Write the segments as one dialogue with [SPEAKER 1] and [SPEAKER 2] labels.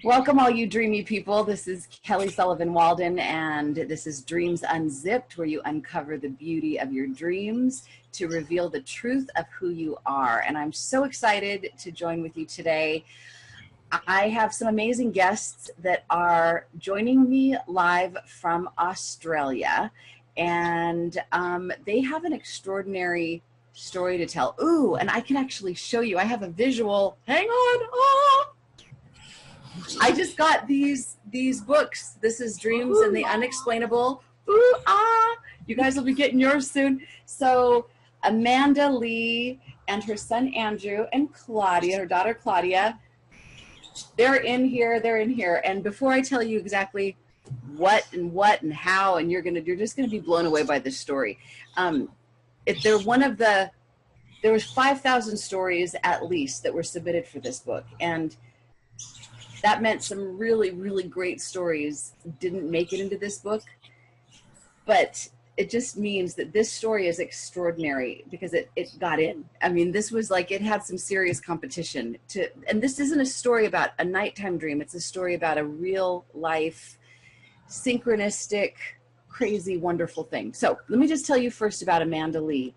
[SPEAKER 1] Welcome all you dreamy people. This is Kelly Sullivan Walden, and this is Dreams Unzipped, where you uncover the beauty of your dreams to reveal the truth of who you are. And I'm so excited to join with you today. I have some amazing guests that are joining me live from Australia, and they have an extraordinary story to tell. Ooh, and I can actually show you. I have a visual. Hang on. Oh! I just got these books. This is Dreams and the Unexplainable. Ooh, ah! You guys will be getting yours soon. So Amanda Lee and her son Andrew and Claudia, her daughter Claudia, they're in here. And before I tell you exactly what and how, and you're just gonna be blown away by this story. There was 5,000 stories at least that were submitted for this book, and that meant some really, really great stories didn't make it into this book, but it just means that this story is extraordinary because it got in. I mean, this was like, it had some serious competition and this isn't a story about a nighttime dream. It's a story about a real life, synchronistic, crazy, wonderful thing. So let me just tell you first about Amanda Lee.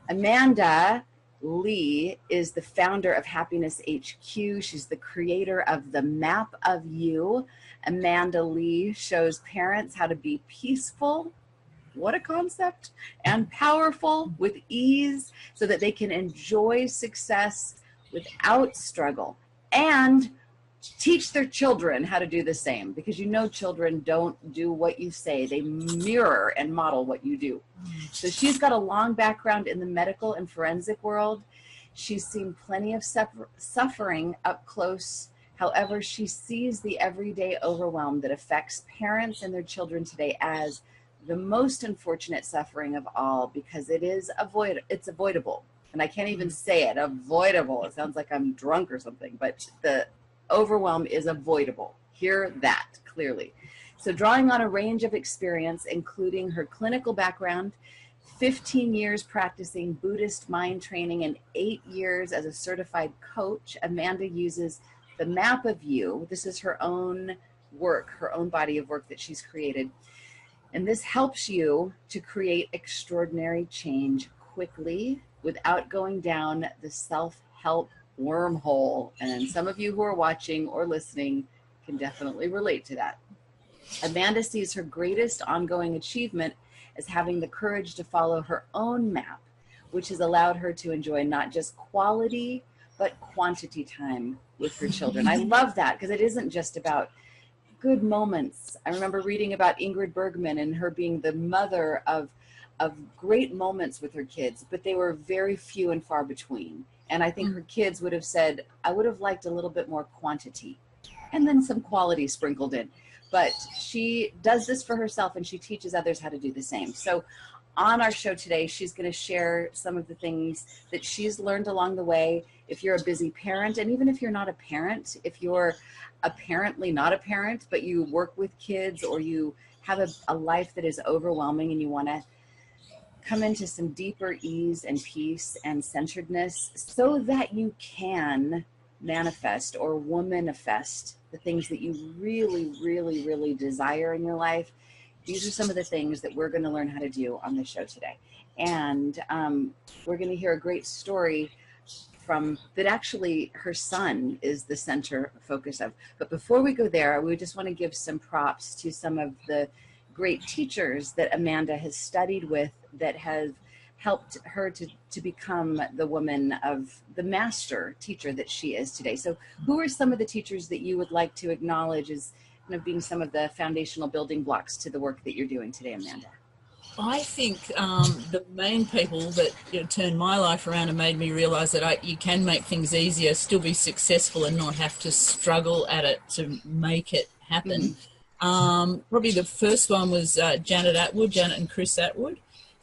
[SPEAKER 1] Amanda Lee is the founder of HappinessHQ. She's the creator of the Map of You. Amanda Lee shows parents how to be peaceful, what a concept, and powerful with ease so that they can enjoy success without struggle, and teach their children how to do the same, because you know children don't do what you say. They mirror and model what you do. So she's got a long background in the medical and forensic world. She's seen plenty of suffering up close. However, she sees the everyday overwhelm that affects parents and their children today as the most unfortunate suffering of all, because it's avoidable. And I can't even say it, avoidable. It sounds like I'm drunk or something, but the overwhelm is avoidable. Hear that clearly. So drawing on a range of experience, including her clinical background, 15 years practicing Buddhist mind training, and 8 years as a certified coach, Amanda uses the Map of You. This is her own work, her own body of work that she's created. And this helps you to create extraordinary change quickly without going down the self-help wormhole. And some of you who are watching or listening can definitely relate to that. Amanda sees her greatest ongoing achievement as having the courage to follow her own map, which has allowed her to enjoy not just quality, but quantity time with her children. I love that, because it isn't just about good moments. I remember reading about Ingrid Bergman and her being the mother of great moments with her kids, but they were very few and far between. And I think her kids would have said, I would have liked a little bit more quantity and then some quality sprinkled in. But she does this for herself, and she teaches others how to do the same. So on our show today, she's going to share some of the things that she's learned along the way. If you're a busy parent, and even if you're not a parent, if you're apparently not a parent, but you work with kids, or you have a life that is overwhelming and you want to come into some deeper ease and peace and centeredness so that you can manifest or womanifest the things that you really, really, really desire in your life. These are some of the things that we're going to learn how to do on the show today. And we're going to hear a great story that actually her son is the center focus of. But before we go there, we just want to give some props to some of the great teachers that Amanda has studied with that have helped her to become the woman of the master teacher that she is today. So who are some of the teachers that you would like to acknowledge as kind of being some of the foundational building blocks to the work that you're doing today, Amanda?
[SPEAKER 2] I think the main people that turned my life around and made me realize that you can make things easier, still be successful, and not have to struggle at it to make it happen. Probably the first one was Janet and Chris Atwood.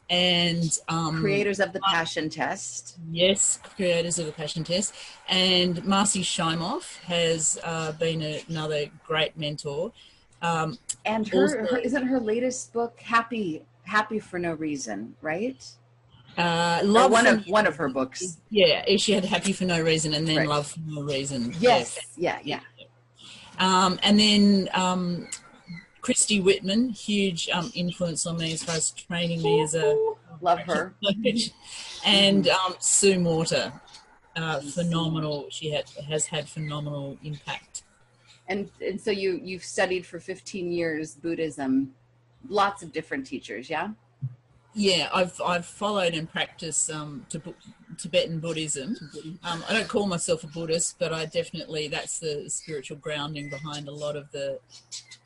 [SPEAKER 2] And
[SPEAKER 1] creators of the Passion Test.
[SPEAKER 2] Yes, creators of the Passion Test. And Marcy Shimoff has been another great mentor.
[SPEAKER 1] And isn't her latest book Happy for No Reason, right?
[SPEAKER 2] Love
[SPEAKER 1] one of her books.
[SPEAKER 2] Yeah, she had Happy for No Reason and then
[SPEAKER 1] Right.
[SPEAKER 2] Love for No Reason.
[SPEAKER 1] Yes, yeah.
[SPEAKER 2] And then Christy Whitman, huge influence on me as far as training me as a
[SPEAKER 1] love her
[SPEAKER 2] coach. And Sue Morter, phenomenal. She has had phenomenal impact.
[SPEAKER 1] And so you've studied for 15 years Buddhism, lots of different teachers, yeah?
[SPEAKER 2] Yeah, I've followed and practiced Tibetan Buddhism. I don't call myself a Buddhist, but I definitely, that's the spiritual grounding behind a lot of the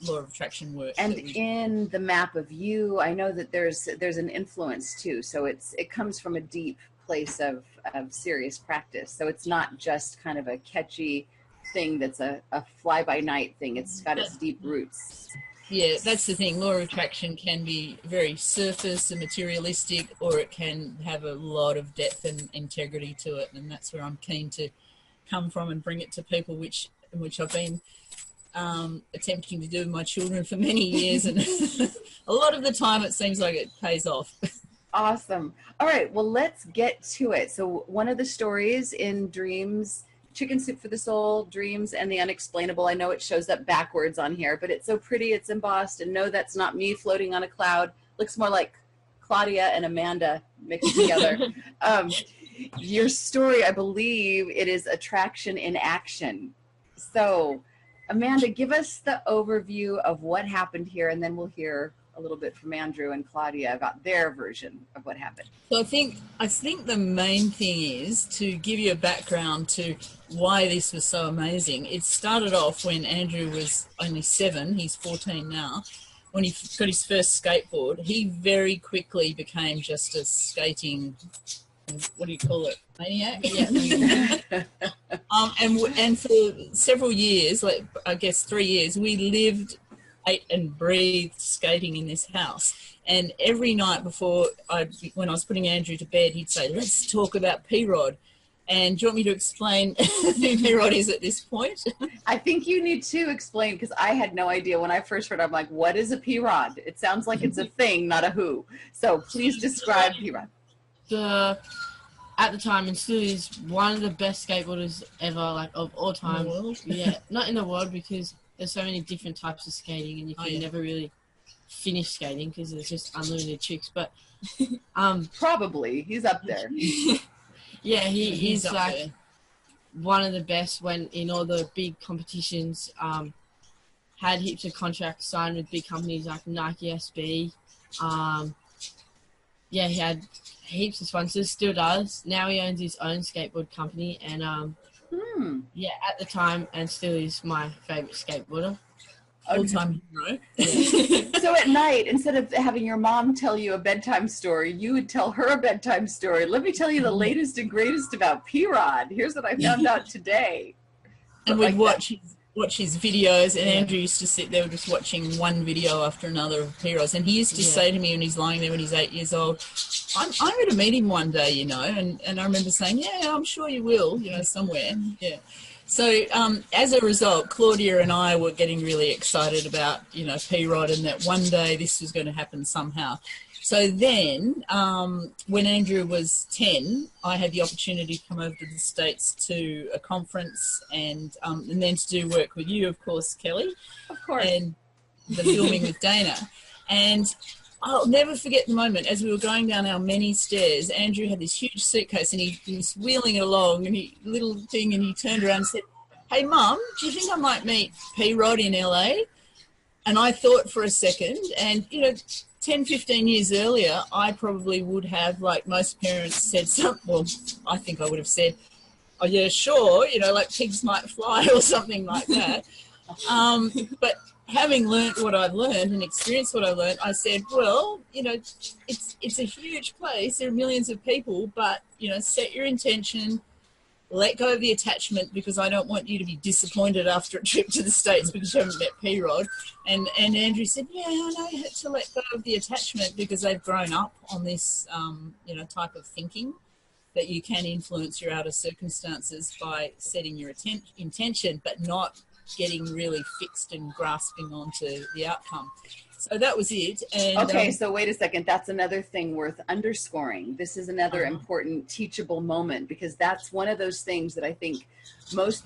[SPEAKER 2] law of attraction work.
[SPEAKER 1] And in the map of you, I know that there's an influence too. So it comes from a deep place of serious practice. So it's not just kind of a catchy thing that's a fly-by-night thing. It's got its deep roots.
[SPEAKER 2] Yeah, that's the thing. Law of attraction can be very surface and materialistic, or it can have a lot of depth and integrity to it. And that's where I'm keen to come from and bring it to people, which I've been attempting to do with my children for many years. And a lot of the time it seems like it pays off.
[SPEAKER 1] Awesome. All right, well, let's get to it. So one of the stories in Dreams, Chicken Soup for the Soul, Dreams, and the Unexplainable. I know it shows up backwards on here, but it's so pretty. It's embossed, and no, that's not me floating on a cloud. Looks more like Claudia and Amanda mixed together. Your story, I believe it is attraction in action. So, Amanda, give us the overview of what happened here, and then we'll hear a little bit from Andrew and Claudia about their version of what happened.
[SPEAKER 2] So I think the main thing is to give you a background to why this was so amazing. It started off when Andrew was only 7, he's 14 now. When he got his first skateboard, he very quickly became just a skating, what do you call it, maniac? Yeah. And for several years, like I guess 3 years, we lived, ate and breathed skating in this house. And every night when I was putting Andrew to bed, he'd say, let's talk about P-Rod. And do you want me to explain who P-Rod is at this point?
[SPEAKER 1] I think you need to explain, because I had no idea. When I first heard it, I'm like, what is a P-Rod? It sounds like it's a thing, not a who. So please describe P-Rod.
[SPEAKER 3] At the time, and still is one of the best skateboarders ever, like of all time.
[SPEAKER 2] In the world?
[SPEAKER 3] Yeah, not in the world, because there's so many different types of skating, and you can never really finish skating because there's just unlimited tricks. But
[SPEAKER 1] probably he's up there.
[SPEAKER 3] Yeah, he's like
[SPEAKER 2] there.
[SPEAKER 3] One of the best. When in all the big competitions, had heaps of contracts signed with big companies like Nike SB. Yeah, he had heaps of sponsors, still does. Now he owns his own skateboard company, and yeah, at the time, and still is my favourite skateboarder.
[SPEAKER 2] All-time hero.
[SPEAKER 1] So at night, instead of having your mom tell you a bedtime story, you would tell her a bedtime story. Let me tell you the latest and greatest about P-Rod. Here's what I found out today.
[SPEAKER 2] And we'd watch his videos, and Andrew used to sit there just watching one video after another of P-Rods. And he used to say to me when he's lying there when he's 8 years old, I'm going to meet him one day, you know. And I remember saying, yeah, I'm sure you will, you know, somewhere. Yeah. So as a result, Claudia and I were getting really excited about, you know, P-Rod, and that one day this was going to happen somehow. So then when Andrew was 10, I had the opportunity to come over to the States to a conference and then to do work with you, of course, Kelly.
[SPEAKER 1] Of course.
[SPEAKER 2] And the filming with Dana. And I'll never forget the moment as we were going down our many stairs. Andrew had this huge suitcase and he was wheeling it along, and he turned around and said, "Hey, Mum, do you think I might meet P-Rod in LA?" And I thought for a second, and, you know, 10, 15 years earlier, I probably would have, like most parents, said something. Well, I think I would have said, "Oh, yeah, sure," you know, like pigs might fly or something like that. But having learned what I've learned and experienced what I've learned, I said, well, you know, it's a huge place. There are millions of people, but, you know, set your intention, let go of the attachment, because I don't want you to be disappointed after a trip to the States because you haven't met P-Rod. And Andrew said, yeah, I know you had to let go of the attachment because they've grown up on this, you know, type of thinking that you can influence your outer circumstances by setting your intention, but not getting really fixed and grasping onto the outcome. So that was it. And,
[SPEAKER 1] okay, so wait a second. That's another thing worth underscoring. This is another important teachable moment, because that's one of those things that I think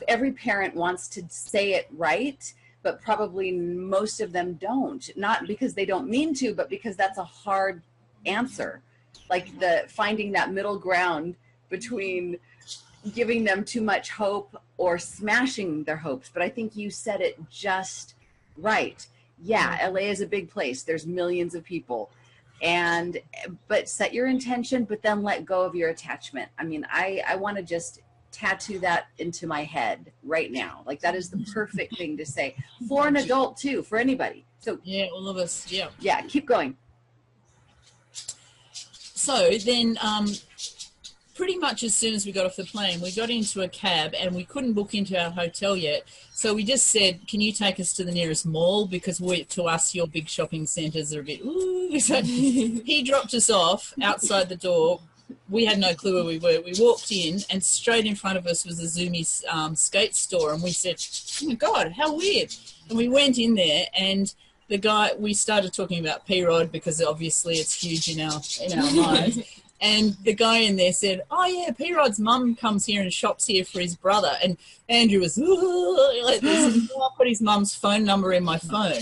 [SPEAKER 1] every parent wants to say it right, but probably most of them don't. Not because they don't mean to, but because that's a hard answer. Like finding that middle ground between giving them too much hope or smashing their hopes. But I think you said it just right. Yeah, LA is a big place. There's millions of people. But set your intention, but then let go of your attachment. I mean, I want to just tattoo that into my head right now. Like, that is the perfect thing to say for an adult too, for anybody. So
[SPEAKER 2] yeah, all of us. Yeah.
[SPEAKER 1] Yeah, keep going.
[SPEAKER 2] So then, pretty much as soon as we got off the plane, we got into a cab and we couldn't book into our hotel yet. So we just said, can you take us to the nearest mall? Because to us, your big shopping centres are a bit, ooh. So he dropped us off outside the door. We had no clue where we were. We walked in and straight in front of us was a Zoomy skate store. And we said, oh my God, how weird. And we went in there, and the guy, we started talking about P-Rod because obviously it's huge in our lives. And the guy in there said, oh, yeah, P-Rod's mum comes here and shops here for his brother. And Andrew was like this. I put his mum's phone number in my phone.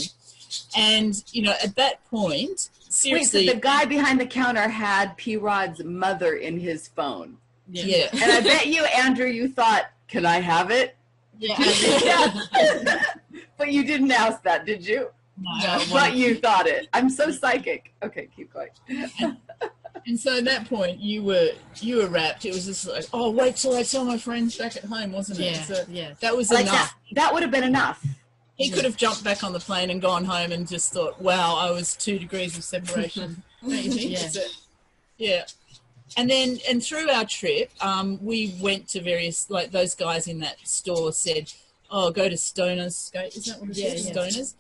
[SPEAKER 2] And, at that point, seriously.
[SPEAKER 1] Wait, so the guy behind the counter had P-Rod's mother in his phone.
[SPEAKER 2] Yeah.
[SPEAKER 1] And I bet you, Andrew, you thought, can I have it?
[SPEAKER 3] Yeah.
[SPEAKER 1] But you didn't ask that, did you?
[SPEAKER 2] No.
[SPEAKER 1] But you thought it. I'm so psychic. Okay, keep going.
[SPEAKER 2] And so at that point, you were wrapped. It was just like, oh, wait till I tell my friends back at home, wasn't it?
[SPEAKER 3] Yeah,
[SPEAKER 2] So
[SPEAKER 3] yeah.
[SPEAKER 2] that was
[SPEAKER 1] Like
[SPEAKER 2] enough.
[SPEAKER 1] that would have been enough.
[SPEAKER 2] He could have jumped back on the plane and gone home and just thought, wow, I was 2 degrees of separation. Don't you think?
[SPEAKER 3] Yeah.
[SPEAKER 2] Yeah. And through our trip, we went to various, like those guys in that store said, oh, go to Stoner's Skate. Is that what it is?
[SPEAKER 3] Yeah.
[SPEAKER 2] Stoner's.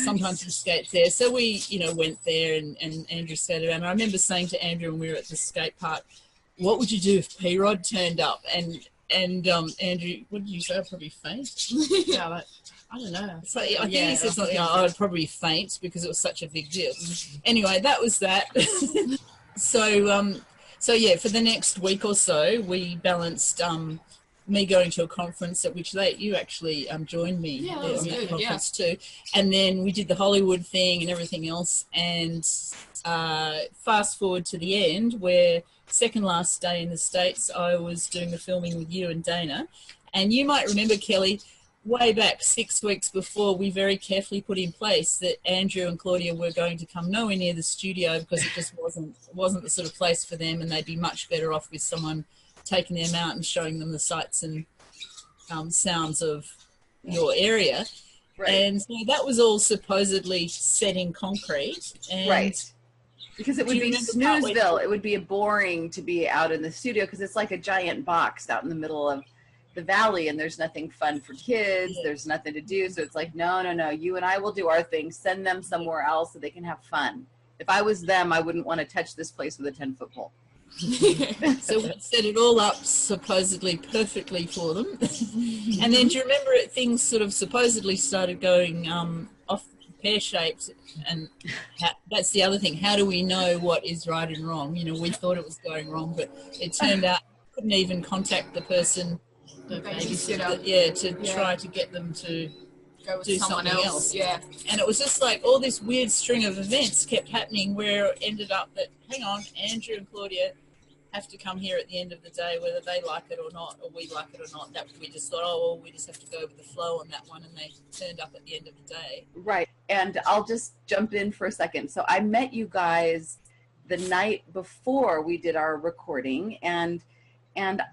[SPEAKER 2] Sometimes he skates there. So we, went there and Andrew skated around. And I remember saying to Andrew when we were at the skate park, what would you do if P-Rod turned up? And Andrew, what did you say? I'd probably faint.
[SPEAKER 3] Yeah, like, I don't know.
[SPEAKER 2] So I think he said something like, I'd probably faint because it was such a big deal. Anyway, that was that. So yeah, for the next week or so, we balanced me going to a conference at which you actually joined me
[SPEAKER 3] that
[SPEAKER 2] there
[SPEAKER 3] was
[SPEAKER 2] on that
[SPEAKER 3] good,
[SPEAKER 2] conference too. And then we did the Hollywood thing and everything else. And fast forward to the end, where second last day in the States, I was doing the filming with you and Dana. And you might remember, Kelly, way back 6 weeks before, we very carefully put in place that Andrew and Claudia were going to come nowhere near the studio because it just wasn't the sort of place for them, and they'd be much better off with someone taking them out and showing them the sights and sounds of your area. Right. And so that was all supposedly set in concrete. And
[SPEAKER 1] right. Because it would be Snoozeville. It would be boring to be out in the studio because it's like a giant box out in the middle of the valley, and there's nothing fun for kids. Yeah. There's nothing to do. So it's like, no, you and I will do our thing. Send them somewhere else so they can have fun. If I was them, I wouldn't want to touch this place with a 10-foot pole.
[SPEAKER 2] So we set it all up supposedly perfectly for them. And then do you remember things sort of supposedly started going off pear-shaped, and that's the other thing. How do we know what is right and wrong? We thought it was going wrong, but it turned out we couldn't even contact the person, the babysitter, to try to get them to
[SPEAKER 4] go with
[SPEAKER 2] do
[SPEAKER 4] someone
[SPEAKER 2] something
[SPEAKER 4] else. Yeah.
[SPEAKER 2] And it was just like all this weird string of events kept happening where it ended up that, hang on, Andrew and Claudia have to come here at the end of the day, whether they like it or not, or we like it or not. That we just thought, oh, well, we just have to go with the flow on that one, and they turned up at the end of the day.
[SPEAKER 1] Right. And I'll just jump in for a second. So I met you guys the night before we did our recording, and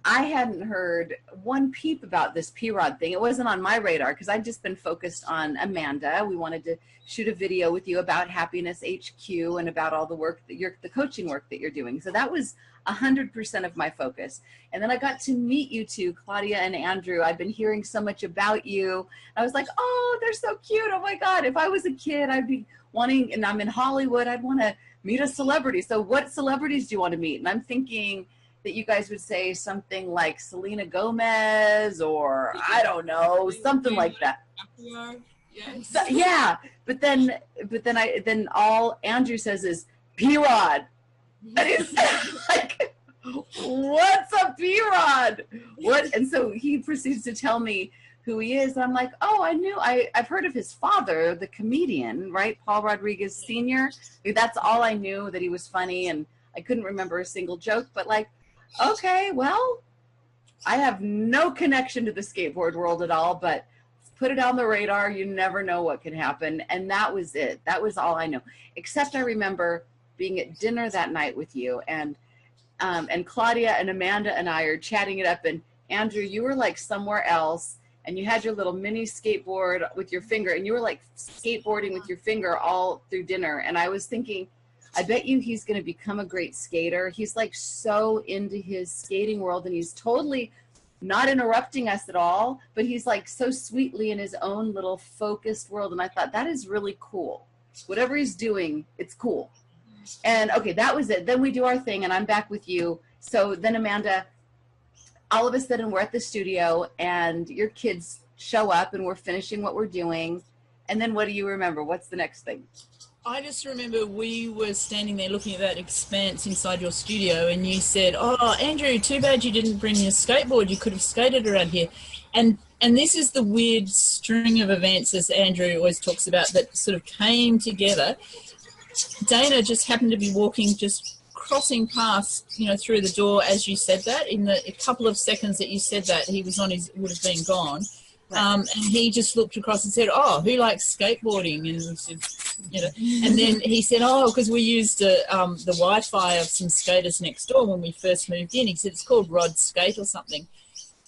[SPEAKER 1] I hadn't heard one peep about this P-Rod thing. It wasn't on my radar because I'd just been focused on Amanda. We wanted to shoot a video with you about HappinessHQ and about all the work that the coaching work that you're doing. So that was 100% of my focus. And then I got to meet you two, Claudia and Andrew. I've been hearing so much about you. I was like, oh, they're so cute. Oh my God, if I was a kid, I'd be wanting, and I'm in Hollywood, I'd want to meet a celebrity. So what celebrities do you want to meet? And I'm thinking, that you guys would say something like Selena Gomez or I don't know, something like that.
[SPEAKER 2] Yes.
[SPEAKER 1] So, yeah, but then all Andrew says is P-Rod, and he's like, "What's a P-Rod? What?" And so he proceeds to tell me who he is, and I'm like, "Oh, I've heard of his father, the comedian, right, Paul Rodriguez Sr. That's all I knew, that he was funny, and I couldn't remember a single joke, but like, okay, well, I have no connection to the skateboard world at all, but." Put it on the radar. You never know what can happen. And that was it. That was all I know. Except I remember being at dinner that night with you, and Claudia and Amanda and I are chatting it up. And Andrew, you were like somewhere else, and you had your little mini skateboard with your finger, and you were like skateboarding with your finger all through dinner. And I was thinking, I bet you he's going to become a great skater. He's like so into his skating world, and he's totally not interrupting us at all, but he's like so sweetly in his own little focused world. And I thought, that is really cool. Whatever he's doing, it's cool. And okay, that was it. Then we do our thing, and I'm back with you. So then Amanda, all of a sudden we're at the studio, and your kids show up, and we're finishing what we're doing. And then what do you remember? What's the next thing?
[SPEAKER 2] I just remember we were standing there looking at that expanse inside your studio, and you said, "Oh, Andrew, too bad you didn't bring your skateboard. You could have skated around here." And this is the weird string of events, as Andrew always talks about, that sort of came together. Dana just happened to be walking, just crossing past, through the door as you said that. In the a couple of seconds that you said that, he was would have been gone. And he just looked across and said, "Oh, who likes skateboarding?" And we said, and then he said, "Oh, because we used the Wi-Fi of some skaters next door when we first moved in." He said, "It's called Rod Skate or something."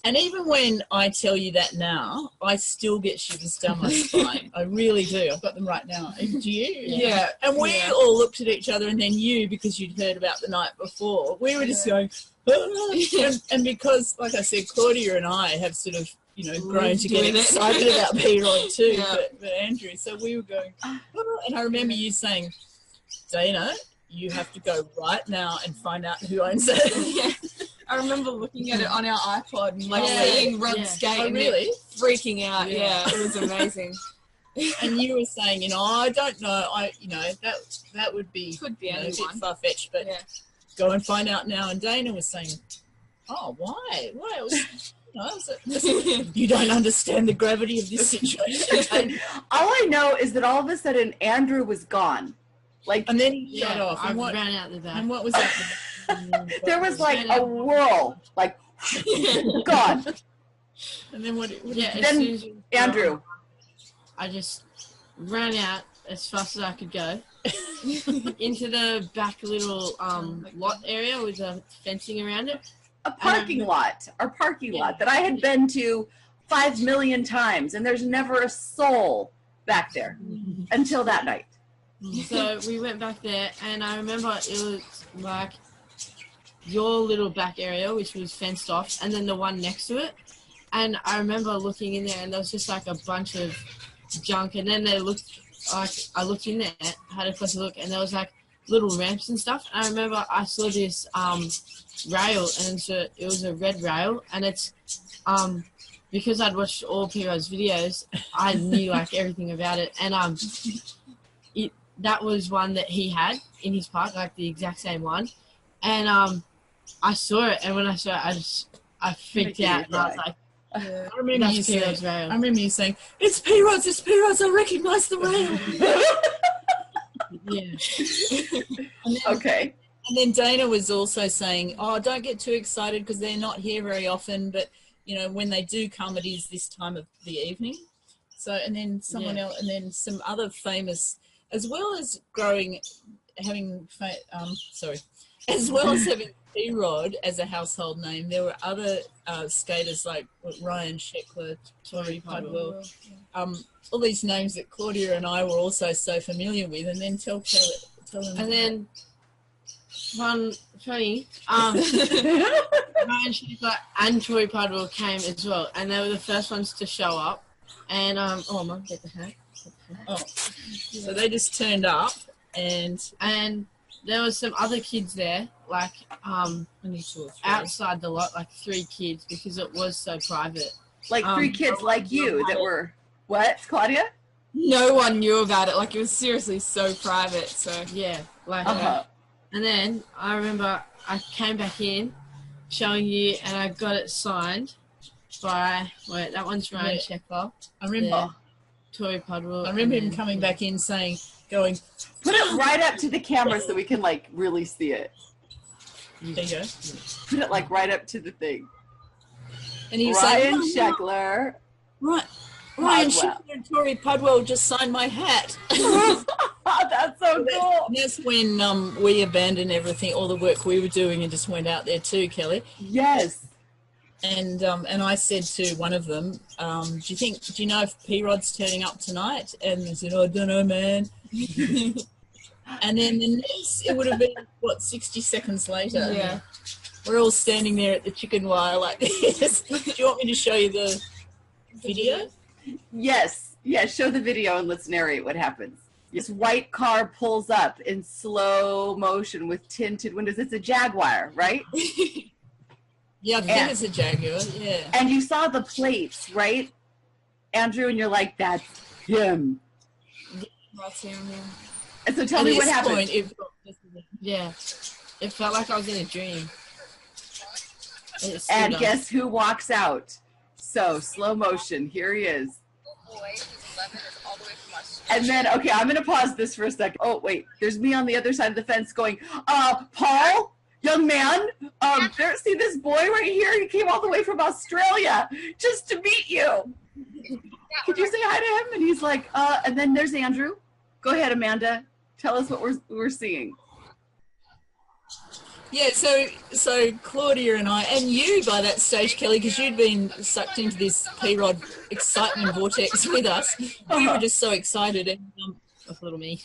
[SPEAKER 2] And even when I tell you that now, I still get shivers down my spine. I really do. I've got them right now. Do you? Yeah. And we all looked at each other, and then you, because you'd heard about the night before, we were just going, "Ah." And because, like I said, Claudia and I have sort of, grown to get excited about P-Rod too, but Andrew, so we were going, "Oh," and I remember you saying, "Dana, you have to go right now and find out who owns it."
[SPEAKER 4] I remember looking at it on our iPod and seeing Rod skate and
[SPEAKER 2] really
[SPEAKER 4] freaking out. Yeah, it was amazing.
[SPEAKER 2] And you were saying, I don't know, that would be,
[SPEAKER 4] Could be
[SPEAKER 2] a bit
[SPEAKER 4] anyone.
[SPEAKER 2] far-fetched, but go and find out now. And Dana was saying, "Oh, why? Why?" It was, you don't understand the gravity of this situation.
[SPEAKER 1] All I know is that all of a sudden Andrew was gone.
[SPEAKER 2] And then he shut off.
[SPEAKER 3] I ran out the back.
[SPEAKER 2] And what was that?
[SPEAKER 1] There was like a whirl, like gone.
[SPEAKER 2] And then what?
[SPEAKER 1] Then Andrew,
[SPEAKER 3] I just ran out as fast as I could go into the back little lot area with the fencing around it.
[SPEAKER 1] our parking lot that I had been to 5 million times, and there's never a soul back there until that night.
[SPEAKER 3] So we went back there, and I remember it was like your little back area, which was fenced off, and then the one next to it. And I remember looking in there, and there was just like a bunch of junk. And then I looked in there, had a closer look, and there was like little ramps and stuff. And I remember I saw this rail, and it was a red rail, and it's because I'd watched all P-Rod's videos, I knew like everything about it. And that was one that he had in his park, like the exact same one. And I saw it, and when I saw it, I freaked out, and I was like,
[SPEAKER 2] I remember you saying, "It's P-Rod's, I recognise the rail."
[SPEAKER 1] Okay.
[SPEAKER 2] And then Dana was also saying, "Oh, don't get too excited because they're not here very often, but when they do come, it is this time of the evening." So, and then someone else, and then some other famous, as well as having P-Rod as a household name, there were other skaters like Ryan Sheckler, Tori Pudwell, all these names that Claudia and I were also so familiar with. And then tell them.
[SPEAKER 3] And then funny, Ryan Sheckler and Tori Pudwell came as well, and they were the first ones to show up. And Mum, get the hat.
[SPEAKER 2] So they just turned up, and
[SPEAKER 3] there was some other kids there, like outside the lot, like 3 kids, because it was so private.
[SPEAKER 1] Like 3 kids like you that were, what, Claudia?
[SPEAKER 4] No one knew about it. Like, it was seriously so private. So
[SPEAKER 3] Yeah, like and then I remember I came back in, showing you, and I got it signed by, wait, that one's Ryan Sheckler.
[SPEAKER 2] I remember.
[SPEAKER 3] Tori Pudwell.
[SPEAKER 2] I remember him coming back in saying, going,
[SPEAKER 1] put it right up to the camera so we can like really see it.
[SPEAKER 2] There you go.
[SPEAKER 1] Put it like right up to the thing.
[SPEAKER 2] And he was
[SPEAKER 1] Ryan
[SPEAKER 2] saying,
[SPEAKER 1] Sheckler.
[SPEAKER 2] Ryan Sheckler and Tori Pudwell just signed my hat.
[SPEAKER 1] That's so cool.
[SPEAKER 2] That's when we abandoned everything, all the work we were doing, and just went out there too, Kelly.
[SPEAKER 1] Yes.
[SPEAKER 2] And I said to one of them, do you know if P-Rod's turning up tonight? And they said, I don't know, man. And then the next, it would have been, 60 seconds later?
[SPEAKER 4] Yeah.
[SPEAKER 2] We're all standing there at the chicken wire like this. Do you want me to show you the video?
[SPEAKER 1] Yes. Yes, show the video and let's narrate what happens. This white car pulls up in slow motion with tinted windows. It's a Jaguar, right?
[SPEAKER 2] Yeah, I think it's a Jaguar, yeah.
[SPEAKER 1] And you saw the plates, right, Andrew? And you're like, that's him.
[SPEAKER 4] that's him. Yeah.
[SPEAKER 1] And so tell me what happened.
[SPEAKER 3] Yeah, it felt like I was in a dream.
[SPEAKER 1] And guess who walks out? So, slow motion. Here he is. And then, okay, I'm going to pause this for a second. Oh, wait. There's me on the other side of the fence going, Paul? Young man, see this boy right here? He came all the way from Australia just to meet you. Could you say hi to him? And he's like, and then there's Andrew. Go ahead, Amanda. Tell us what we're seeing.
[SPEAKER 2] Yeah, so Claudia and I, and you by that stage, Kelly, because you'd been sucked into this P-Rod excitement vortex with us. We were just so excited. And
[SPEAKER 3] that's little me.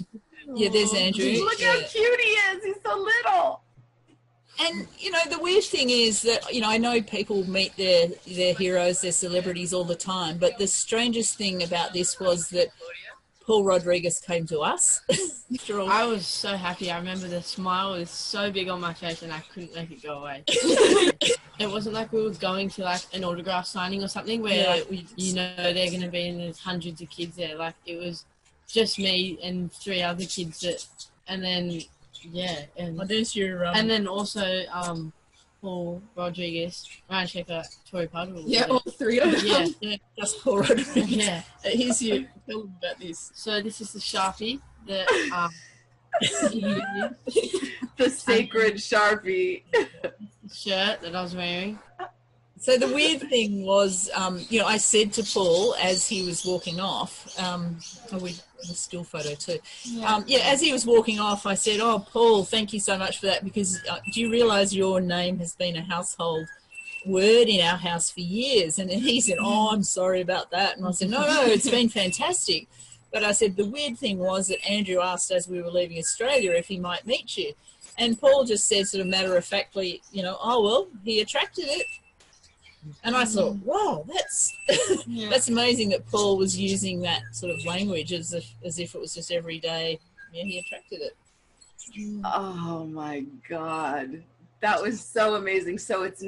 [SPEAKER 2] Yeah, there's Andrew.
[SPEAKER 1] Look how cute he is. He's so little.
[SPEAKER 2] And, the weird thing is that, I know people meet their heroes, their celebrities all the time, but the strangest thing about this was that Paul Rodriguez came to us.
[SPEAKER 3] I was so happy. I remember the smile was so big on my face and I couldn't make it go away. It wasn't like we were going to like an autograph signing or something where they're going to be and there's hundreds of kids there. Like it was just me and 3 other kids and then... Yeah, and
[SPEAKER 2] there's your
[SPEAKER 3] and then also Paul Rodriguez, Ryan Sheckler, Tori Pudwell.
[SPEAKER 4] Yeah, all 3 of them.
[SPEAKER 2] Yeah, just Paul Rodriguez.
[SPEAKER 3] Yeah.
[SPEAKER 2] Here's you. Tell them about this.
[SPEAKER 3] So this is the Sharpie that
[SPEAKER 1] the sacred Sharpie
[SPEAKER 3] shirt that I was wearing.
[SPEAKER 2] So the weird thing was, I said to Paul as he was walking off, we a still photo too. As he was walking off, I said, "Oh, Paul, thank you so much for that, because do you realise your name has been a household word in our house for years?" And he said, "Oh, I'm sorry about that." And I said, No, it's been fantastic. But I said, the weird thing was that Andrew asked as we were leaving Australia if he might meet you. And Paul just said sort of matter-of-factly, oh, well, he attracted it. And I thought, wow, that's amazing that Paul was using that sort of language as if it was just every day. Yeah, he attracted it.
[SPEAKER 1] Oh my God, that was so amazing. So it's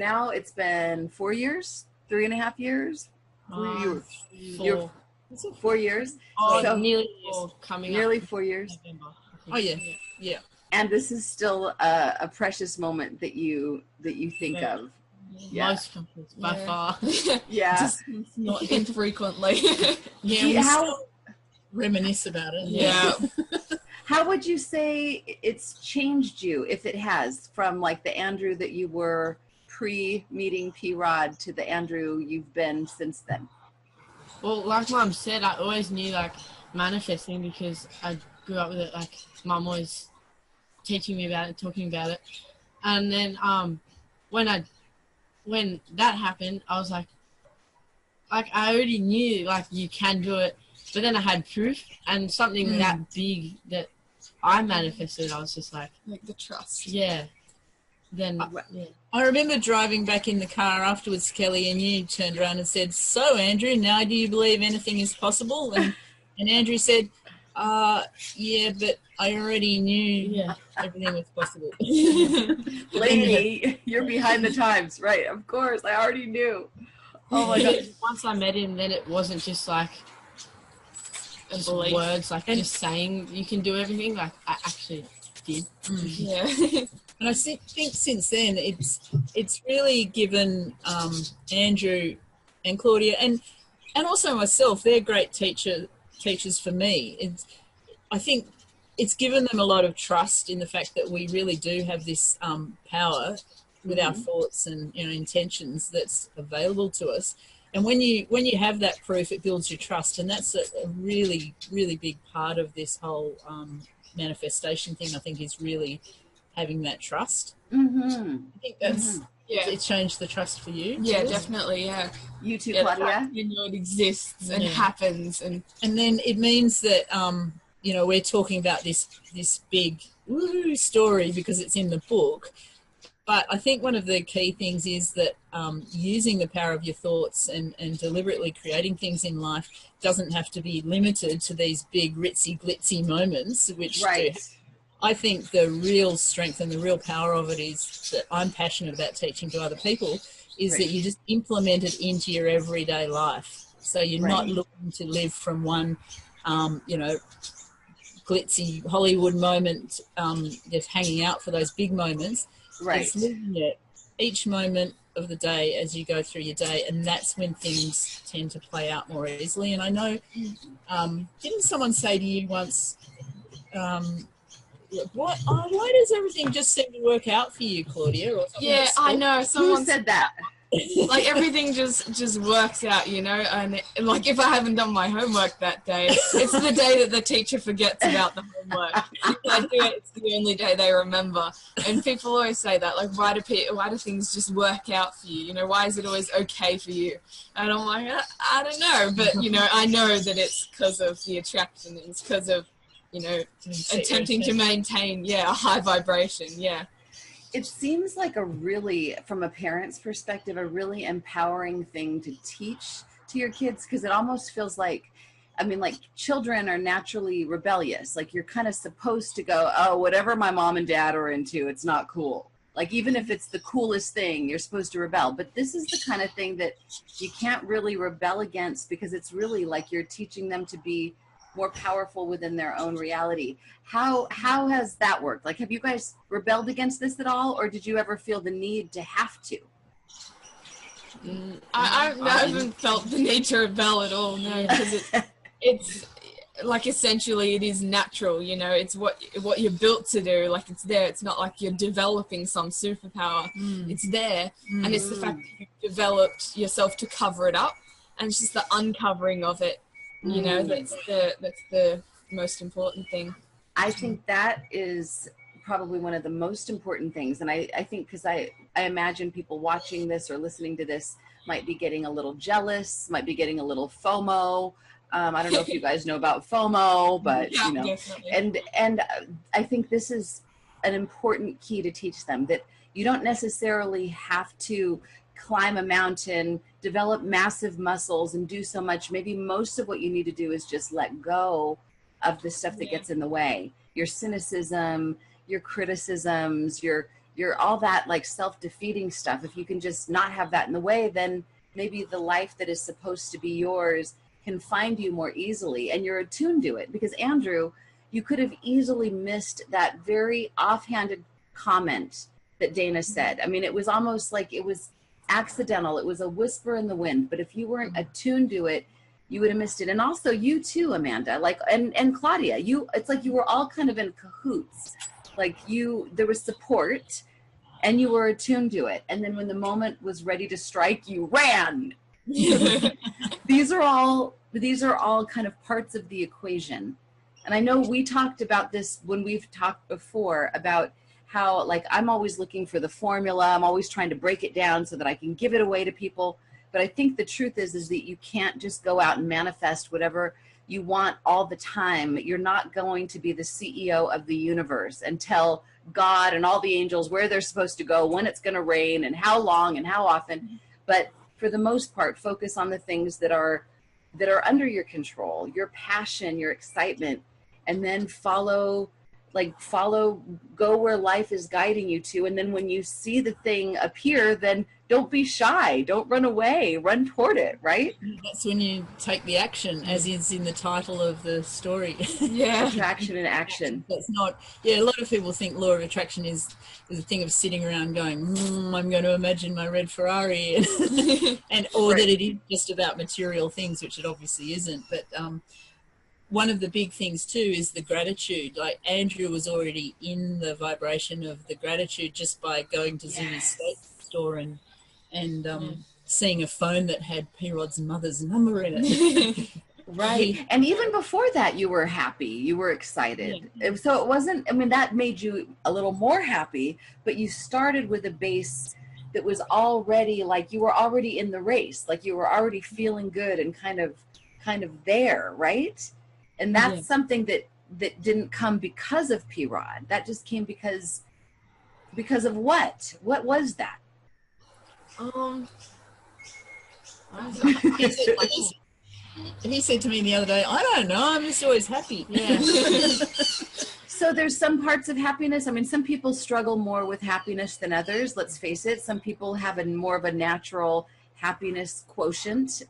[SPEAKER 1] been 4 years, 3.5 years. 4 years.
[SPEAKER 3] Oh,
[SPEAKER 1] so
[SPEAKER 3] nearly 4 coming
[SPEAKER 1] nearly
[SPEAKER 3] up.
[SPEAKER 1] 4 years.
[SPEAKER 3] November,
[SPEAKER 2] Oh yeah.
[SPEAKER 1] And this is still a precious moment that you think of. Yeah.
[SPEAKER 3] Most couples, by far.
[SPEAKER 1] Yeah.
[SPEAKER 4] Just not infrequently.
[SPEAKER 2] How reminisce about it.
[SPEAKER 4] Yeah.
[SPEAKER 1] How would you say it's changed you, if it has, from like the Andrew that you were pre-meeting P-Rod to the Andrew you've been since then?
[SPEAKER 3] Well, like Mum said, I always knew like manifesting because I grew up with it. Like Mum was teaching me about it, talking about it, and then when that happened, I was like I already knew like you can do it, but then I had proof and something that big that I manifested. I was just like
[SPEAKER 4] the trust.
[SPEAKER 3] Yeah. Then
[SPEAKER 2] I remember driving back in the car afterwards, Kelly, and you turned around and said, "So, Andrew, now do you believe anything is possible?" And Andrew said, Yeah, but I already knew everything was possible.
[SPEAKER 1] Lady, you're behind the times, right? Of course, I already knew. Oh my God.
[SPEAKER 3] Once I met him, then it wasn't just like words, like just saying you can do everything. Like I actually did.
[SPEAKER 4] Yeah.
[SPEAKER 2] And I think since then it's really given Andrew and Claudia and also myself, they're great teachers for me. I think it's given them a lot of trust in the fact that we really do have this power with our thoughts and intentions that's available to us. And when you have that proof, it builds your trust, and that's a really, really big part of this whole manifestation thing. I think is really having that trust. I think that's it's changed the trust for you.
[SPEAKER 4] Yeah, definitely. Yeah,
[SPEAKER 1] you too, Claudia.
[SPEAKER 4] You know it exists and happens, and
[SPEAKER 2] then it means that we're talking about this big story because it's in the book. But I think one of the key things is that using the power of your thoughts and deliberately creating things in life doesn't have to be limited to these big ritzy glitzy moments, which I think the real strength and the real power of it is that I'm passionate about teaching to other people is that you just implement it into your everyday life. So you're not looking to live from one, glitzy Hollywood moment, just hanging out for those big moments. It's living it each moment of the day as you go through your day, and that's when things tend to play out more easily. And I know, didn't someone say to you once, why does everything just seem to work out for you, Claudia? Or
[SPEAKER 3] yeah, I know.
[SPEAKER 1] Someone said that.
[SPEAKER 3] Like everything just works out, and like if I haven't done my homework that day, it's the day that the teacher forgets about the homework. If I do it, it's the only day they remember. And people always say that, like, why do things just work out for you? Why is it always okay for you? And I'm like, I don't know, but I know that it's because of the attraction. It's because of attempting to maintain a high vibration.
[SPEAKER 1] It seems like from a parent's perspective, a really empowering thing to teach to your kids, because it almost feels like, children are naturally rebellious. Like you're kind of supposed to go, oh, whatever my mom and dad are into, it's not cool. Like even if it's the coolest thing, you're supposed to rebel. But this is the kind of thing that you can't really rebel against, because it's really like you're teaching them to be more powerful within their own reality. How has that worked? Like, have you guys rebelled against this at all, or did you ever feel the need to have to?
[SPEAKER 3] I haven't felt the need to rebel at all, no, because it's like essentially it is natural, it's what you're built to do. Like it's there. It's not like you're developing some superpower. It's there, and it's the fact that you've developed yourself to cover it up, and it's just the uncovering of it. That's the most important thing.
[SPEAKER 1] I think that is probably one of the most important things. And I think because I imagine people watching this or listening to this might be getting a little jealous, might be getting a little FOMO. I don't know if you guys know about FOMO, but
[SPEAKER 4] definitely.
[SPEAKER 1] and I think this is an important key to teach them, that you don't necessarily have to climb a mountain, develop massive muscles, and do so much. Maybe most of what you need to do is just let go of the stuff that gets in the way. Your cynicism, your criticisms, your all that like self-defeating stuff. If you can just not have that in the way, then maybe the life that is supposed to be yours can find you more easily, and you're attuned to it. Because Andrew, you could have easily missed that very offhanded comment that Dana said. It was almost like it was accidental. It was a whisper in the wind, but if you weren't attuned to it, you would have missed it. And also you too, Amanda, and Claudia, it's like you were all kind of in cahoots. Like there was support and you were attuned to it. And then when the moment was ready to strike, you ran. These are all kind of parts of the equation. And I know we talked about this when we've talked before about how, like, I'm always looking for the formula. I'm always trying to break it down so that I can give it away to people. But I think the truth is that you can't just go out and manifest whatever you want all the time. You're not going to be the CEO of the universe and tell God and all the angels where they're supposed to go, when it's going to rain, and how long and how often. But for the most part, focus on the things that are under your control, your passion, your excitement. and then go where life is guiding you to. And then when you see the thing appear, then don't be shy, don't run away, run toward it, right?
[SPEAKER 2] That's when you take the action, as is in the title of the story.
[SPEAKER 3] Yeah.
[SPEAKER 1] Attraction and action.
[SPEAKER 2] That's not, a lot of people think law of attraction is a thing of sitting around going, I'm going to imagine my red Ferrari, or that it is just about material things, which it obviously isn't. But one of the big things too is the gratitude. Like Andrew was already in the vibration of the gratitude just by going to Zumi's state store and seeing a phone that had P-Rod's mother's number in it.
[SPEAKER 1] Right. And even before that, you were happy, you were excited. Yeah. So it wasn't, I mean, that made you a little more happy, but you started with a base that was already like, you were already in the race, like you were already feeling good and kind of there, right? And that's something that didn't come because of P-Rod. That just came because of what? What was that?
[SPEAKER 2] He said to me the other day, I don't know, I'm just always happy.
[SPEAKER 3] Yeah.
[SPEAKER 1] So there's some parts of happiness. I mean, some people struggle more with happiness than others. Let's face it. Some people have more of a natural happiness quotient.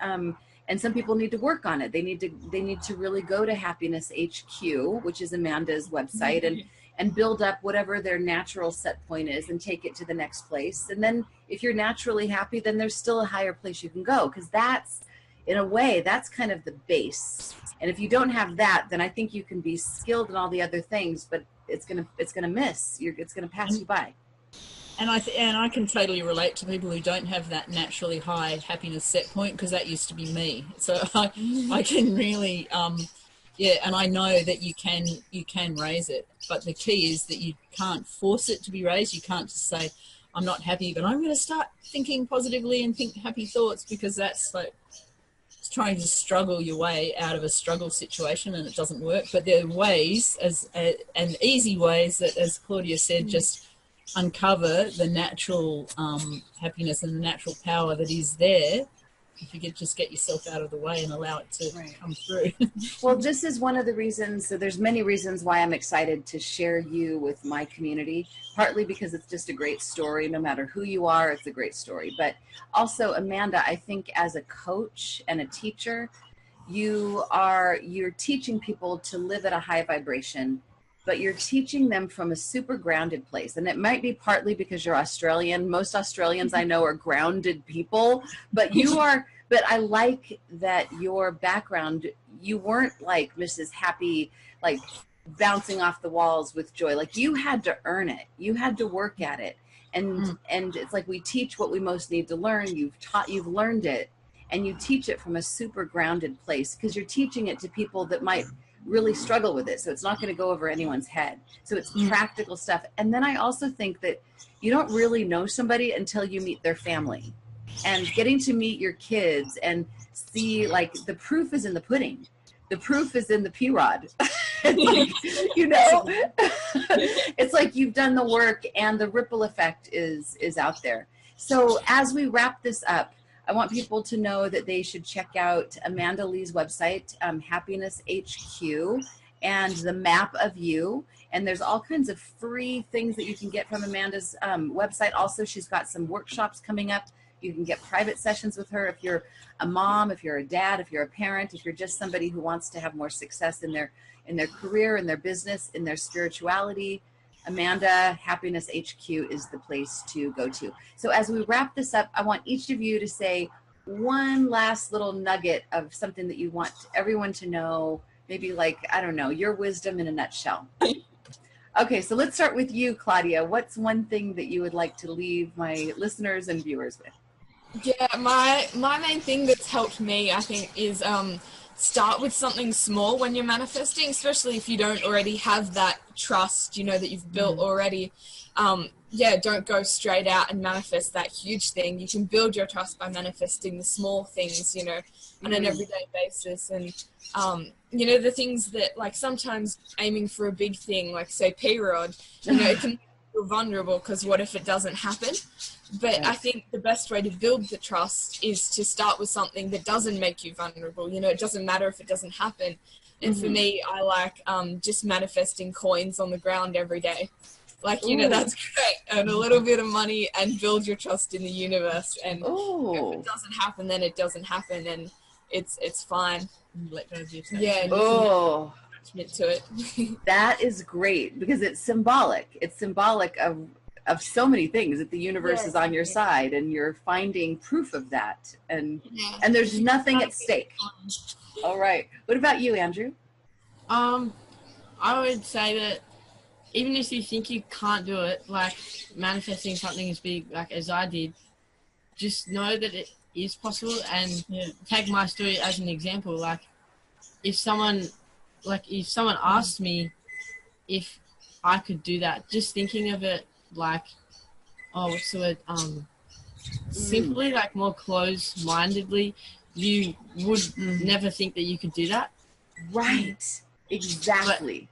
[SPEAKER 1] And some people need to work on it. They need to really go to HappinessHQ, which is Amanda's website, and build up whatever their natural set point is and take it to the next place. And then if you're naturally happy, then there's still a higher place you can go, because that's, in a way, that's kind of the base. And if you don't have that, then I think you can be skilled in all the other things, but it's gonna miss. It's gonna pass you by.
[SPEAKER 2] And I can totally relate to people who don't have that naturally high happiness set point, because that used to be me. So I can really, and I know that you can raise it. But the key is that you can't force it to be raised. You can't just say, I'm not happy, but I'm going to start thinking positively and think happy thoughts, because that's like trying to struggle your way out of a struggle situation, and it doesn't work. But there are ways, and easy ways, that, as Claudia said, just uncover the natural happiness and the natural power that is there. If you could just get yourself out of the way and allow it to come through.
[SPEAKER 1] Well, this is one of the reasons, so there's many reasons why I'm excited to share you with my community, partly because it's just a great story. No matter who you are, it's a great story. But also, Amanda, I think as a coach and a teacher, you're teaching people to live at a high vibration, but you're teaching them from a super grounded place. And it might be partly because you're Australian. Most Australians I know are grounded people, but you are, but I like that your background, you weren't like Mrs. Happy, like bouncing off the walls with joy. Like you had to earn it. You had to work at it. And it's like we teach what we most need to learn. You've learned it, and you teach it from a super grounded place, because you're teaching it to people that might really struggle with it. So it's not going to go over anyone's head. So it's practical stuff. And then I also think that you don't really know somebody until you meet their family, and getting to meet your kids and see, like, the proof is in the pudding. The proof is in the P-Rod. Like, you know, it's like you've done the work and the ripple effect is out there. So as we wrap this up, I want people to know that they should check out Amanda Lee's website, HappinessHQ, and the map of you. And there's all kinds of free things that you can get from Amanda's website. Also, she's got some workshops coming up. You can get private sessions with her if you're a mom, if you're a dad, if you're a parent, if you're just somebody who wants to have more success in their career, in their business, in their spirituality. Amanda, Happiness HQ is the place to go to. So as we wrap this up, I want each of you to say one last little nugget of something that you want everyone to know, maybe like, I don't know, your wisdom in a nutshell. Okay, so let's start with you, Claudia. What's one thing that you would like to leave my listeners and viewers with?
[SPEAKER 3] Yeah, my main thing that's helped me, I think, is start with something small when you're manifesting, especially if you don't already have that trust, you know, that you've built already. Don't go straight out and manifest that huge thing. You can build your trust by manifesting the small things, you know, on an everyday basis. And, you know, the things that, like, sometimes aiming for a big thing, like say P-Rod, you know,
[SPEAKER 4] feel vulnerable because what if it doesn't happen? But I think the best way to build the trust is to start with something that doesn't make you vulnerable. You know, it doesn't matter if it doesn't happen. And for me, I like just manifesting coins on the ground every day. Like, you know, that's great. Earn a little bit of money and build your trust in the universe. And if it doesn't happen, then it doesn't happen. And it's fine.
[SPEAKER 2] Let go of your attachment.
[SPEAKER 4] Yeah. Attachment to it.
[SPEAKER 1] That is great because it's symbolic. It's symbolic of so many things, that the universe is on your side and you're finding proof of that. And there's nothing at stake. All right. What about you, Andrew?
[SPEAKER 3] I would say that even if you think you can't do it, like manifesting something as big, like as I did, just know that it is possible. And take my story as an example. Like if someone asked me if I could do that, just thinking of it like, what's the word? Simply, like more closed-mindedly, you would never think that you could do that.
[SPEAKER 1] Right. Exactly.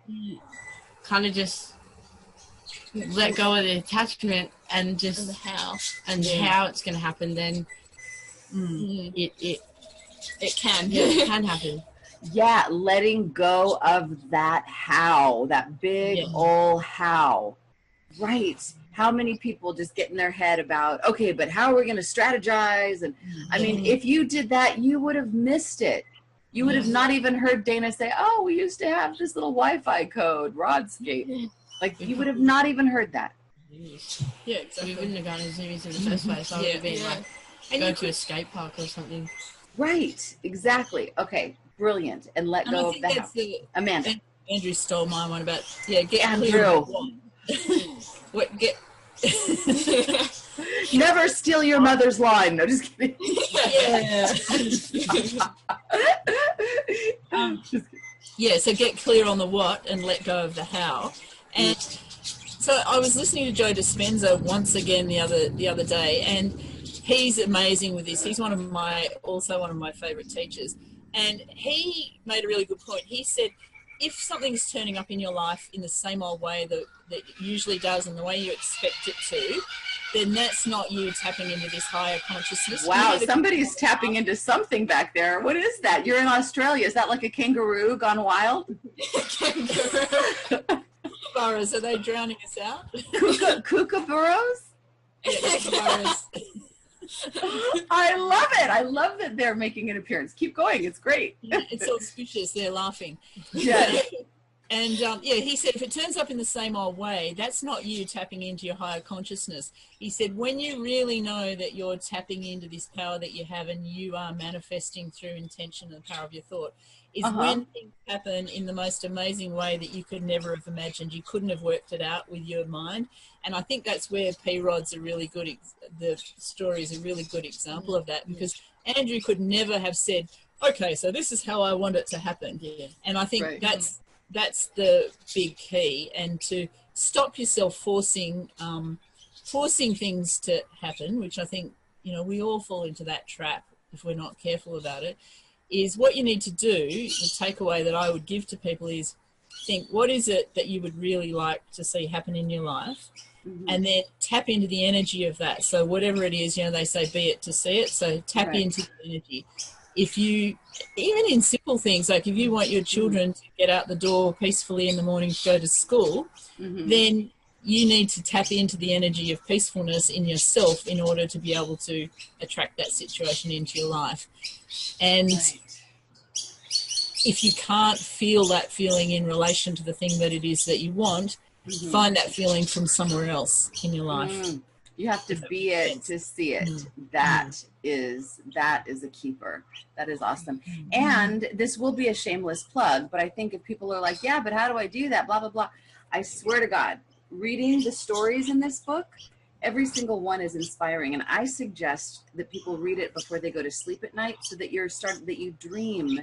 [SPEAKER 3] Kind of just let go of the attachment and just how it's going to happen. Then it can happen.
[SPEAKER 1] Yeah, letting go of that how, that big old how. Right. How many people just get in their head about, okay, but how are we going to strategize? And I mean, if you did that, you would have missed it. You would have not even heard Dana say, oh, we used to have this little Wi-Fi code, Rodscape. Like, you would have not even heard that.
[SPEAKER 3] Yeah, exactly. We wouldn't have gone to Zoomies in the first place. I would have been like, go to a skate park or something.
[SPEAKER 1] Right. Exactly. Okay. Brilliant. And let go of that. Amanda.
[SPEAKER 2] Andrew stole my one about, get
[SPEAKER 1] Andrew. Never steal your mother's line. No, just kidding.
[SPEAKER 2] So get clear on the what and let go of the how. And so I was listening to Joe Dispenza once again the other day, and he's amazing with this. He's also one of my favorite teachers. And he made a really good point. He said, if something's turning up in your life in the same old way that it usually does and the way you expect it to, then that's not you tapping into this higher consciousness.
[SPEAKER 1] Wow, somebody's tapping into something back there. What is that? You're in Australia. Is that like a kangaroo gone wild?
[SPEAKER 2] Kookaburras, are they drowning us out?
[SPEAKER 1] Kookaburras?
[SPEAKER 2] Kookaburras.
[SPEAKER 1] I love it. I love that they're making an appearance. Keep going. It's great.
[SPEAKER 2] It's auspicious. They're laughing.
[SPEAKER 1] Yeah.
[SPEAKER 2] And he said, if it turns up in the same old way, that's not you tapping into your higher consciousness. He said, when you really know that you're tapping into this power that you have and you are manifesting through intention and the power of your thought, is when things happen in the most amazing way that you could never have imagined. You couldn't have worked it out with your mind. And I think that's where P-Rod's a really good, the story is a really good example of that, because Andrew could never have said, okay, so this is how I want it to happen. Yeah. And I think that's the big key, and to stop yourself forcing things to happen, which I think, we all fall into that trap if we're not careful about it, is what you need to do. The takeaway that I would give to people is think, what is it that you would really like to see happen in your life? And then tap into the energy of that. So whatever it is, they say be it to see it. So tap into the energy. If you, even in simple things, like if you want your children to get out the door peacefully in the morning to go to school, then you need to tap into the energy of peacefulness in yourself in order to be able to attract that situation into your life. And if you can't feel that feeling in relation to the thing that it is that you want, find that feeling from somewhere else in your life.
[SPEAKER 1] You have to be it to see it. That is a keeper. That is awesome. And this will be a shameless plug, but I think if people are like, yeah, but how do I do that? Blah, blah, blah. I swear to God, reading the stories in this book, every single one is inspiring. And I suggest that people read it before they go to sleep at night so that you dream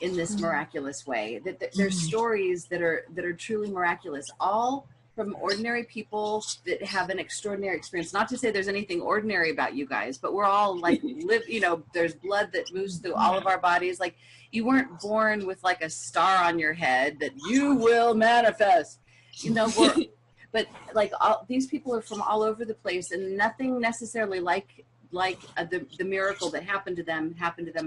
[SPEAKER 1] in this miraculous way, that there's stories that are truly miraculous, all from ordinary people that have an extraordinary experience. Not to say there's anything ordinary about you guys, but we're all like there's blood that moves through all of our bodies. Like, you weren't born with like a star on your head that you will manifest, but like these people are from all over the place, and nothing necessarily like the miracle that happened to them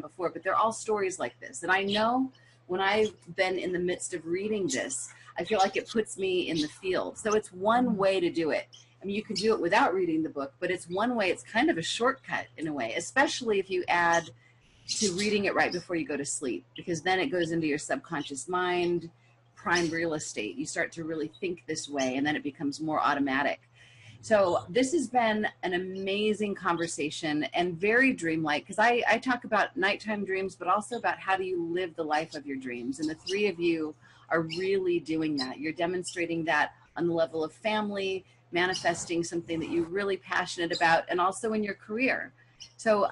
[SPEAKER 1] before, but they're all stories like this. And I know when I've been in the midst of reading this, I feel like it puts me in the field. So it's one way to do it. I mean, you can do it without reading the book, but it's one way. It's kind of a shortcut in a way, especially if you add to reading it right before you go to sleep, because then it goes into your subconscious mind, prime real estate. You start to really think this way, and then it becomes more automatic. So this has been an amazing conversation and very dreamlike, because I talk about nighttime dreams, but also about how do you live the life of your dreams. And the three of you are really doing that. You're demonstrating that on the level of family, manifesting something that you're really passionate about, and also in your career. So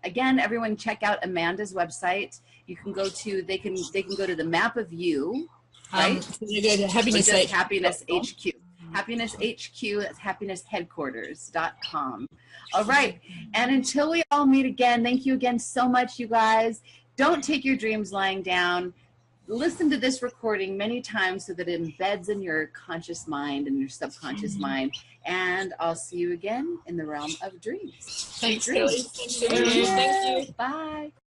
[SPEAKER 1] again, everyone check out Amanda's website. You can go to, they can go to the map of you, right?
[SPEAKER 2] You go to HappinessHQ.
[SPEAKER 1] HappinessHQ. HappinessHQ, that's happinessheadquarters.com. All right. And until we all meet again, thank you again so much, you guys. Don't take your dreams lying down. Listen to this recording many times so that it embeds in your conscious mind and your subconscious mind. And I'll see you again in the realm of dreams.
[SPEAKER 2] Thanks, Kelly.
[SPEAKER 4] Thank you.
[SPEAKER 1] Bye.